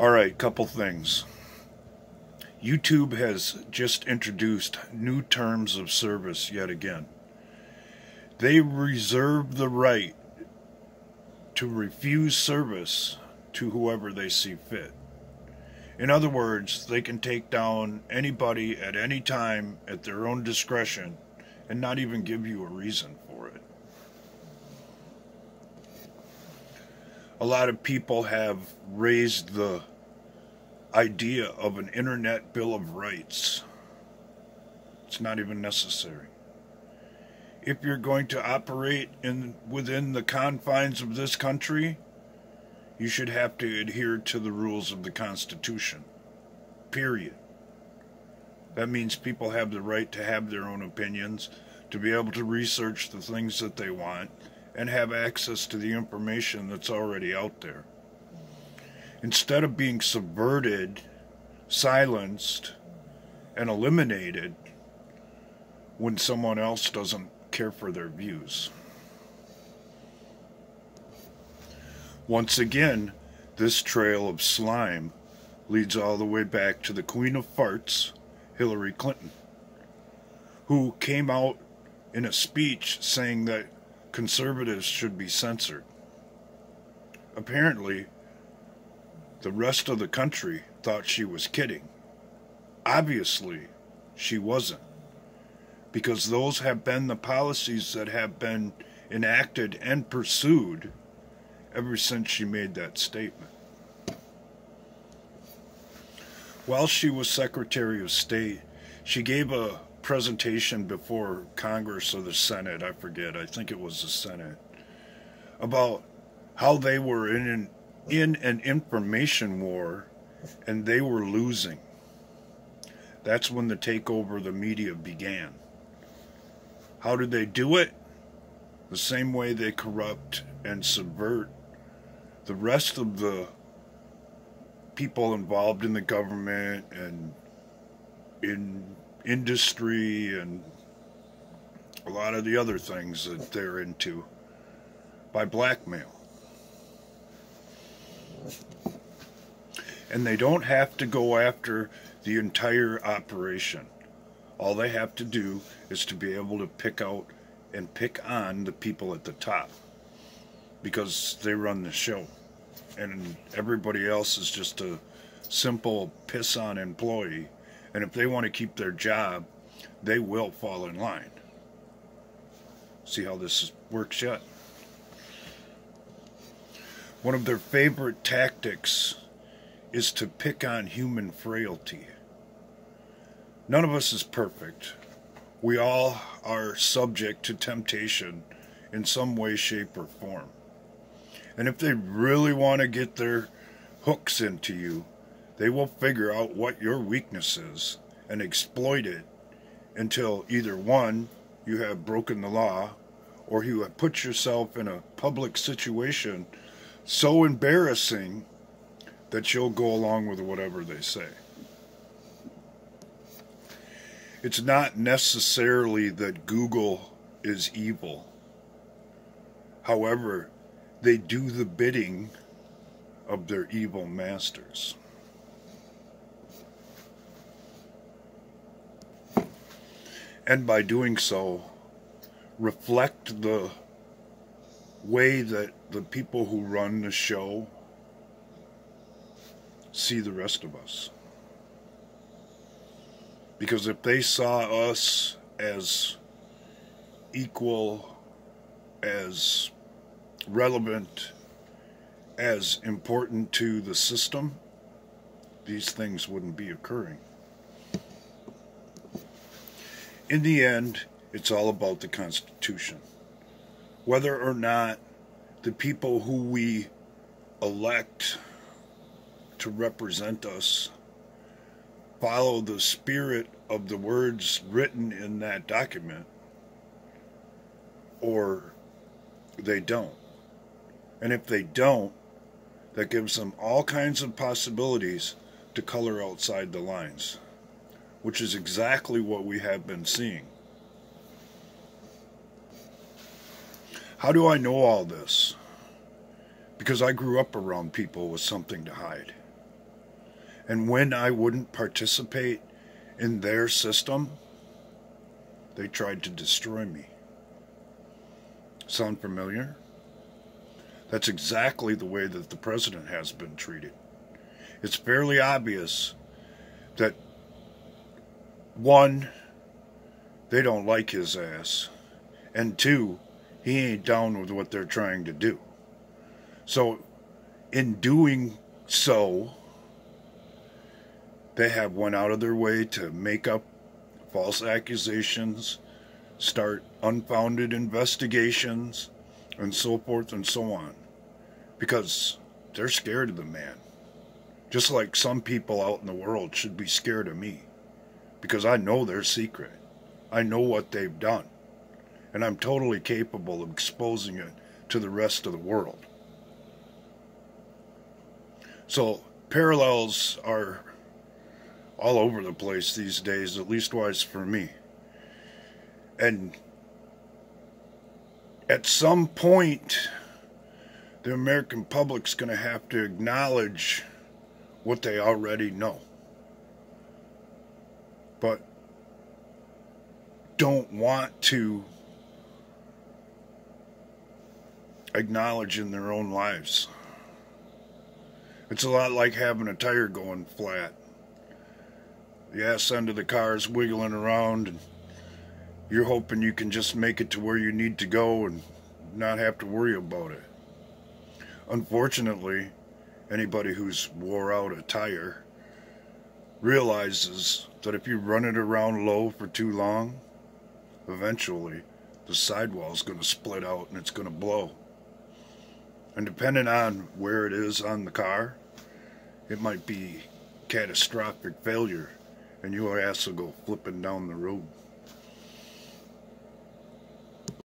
Alright, couple things. YouTube has just introduced new terms of service yet again. They reserve the right to refuse service to whoever they see fit. In other words, they can take down anybody at any time at their own discretion and not even give you a reason for it. A lot of people have raised the idea of an internet bill of rights. It's not even necessary. If you're going to operate within the confines of this country, you should have to adhere to the rules of the Constitution. Period. That means people have the right to have their own opinions, to be able to research the things that they want, and have access to the information that's already out there. Instead of being subverted, silenced, and eliminated when someone else doesn't care for their views. Once again, this trail of slime leads all the way back to the Queen of Farts, Hillary Clinton, who came out in a speech saying that conservatives should be censored. Apparently, the rest of the country thought she was kidding. Obviously, she wasn't, because those have been the policies that have been enacted and pursued ever since she made that statement. While she was Secretary of State, she gave a presentation before Congress or the Senate, I forget, I think it was the Senate, about how they were in an information war and they were losing. That's when the takeover of the media began. How did they do it? The same way they corrupt and subvert the rest of the people involved in the government and in industry and a lot of the other things that they're into by blackmail. And they don't have to go after the entire operation. All they have to do is to be able to pick out and pick on the people at the top, because they run the show. And everybody else is just a simple piss-on employee. And if they want to keep their job, they will fall in line. See how this works yet? One of their favorite tactics is to pick on human frailty. None of us is perfect. We all are subject to temptation in some way, shape, or form. And if they really want to get their hooks into you, they will figure out what your weakness is and exploit it until either one, you have broken the law, or you have put yourself in a public situation so embarrassing that you'll go along with whatever they say. It's not necessarily that Google is evil. However, they do the bidding of their evil masters. And by doing so, reflect the way that the people who run the show see the rest of us. Because if they saw us as equal, as relevant, as important to the system, these things wouldn't be occurring. In the end, it's all about the Constitution. Whether or not the people who we elect to represent us follow the spirit of the words written in that document, or they don't. And if they don't, that gives them all kinds of possibilities to color outside the lines, which is exactly what we have been seeing. How do I know all this? Because I grew up around people with something to hide. And when I wouldn't participate in their system, they tried to destroy me. Sound familiar? That's exactly the way that the president has been treated. It's fairly obvious that, one, they don't like his ass, and two, he ain't down with what they're trying to do. So, in doing so, they have went out of their way to make up false accusations, start unfounded investigations, and so forth and so on. Because they're scared of the man. Just like some people out in the world should be scared of me. Because I know their secret. I know what they've done. And I'm totally capable of exposing it to the rest of the world. So, parallels are all over the place these days, at least wise for me. And at some point, the American public's going to have to acknowledge what they already know. But don't want to acknowledge in their own lives. It's a lot like having a tire going flat. The ass end of the car is wiggling around, and you're hoping you can just make it to where you need to go and not have to worry about it. Unfortunately, anybody who's wore out a tire realizes that if you run it around low for too long, eventually the sidewall is going to split out and it's going to blow. And depending on where it is on the car, it might be catastrophic failure and your ass will go flipping down the road.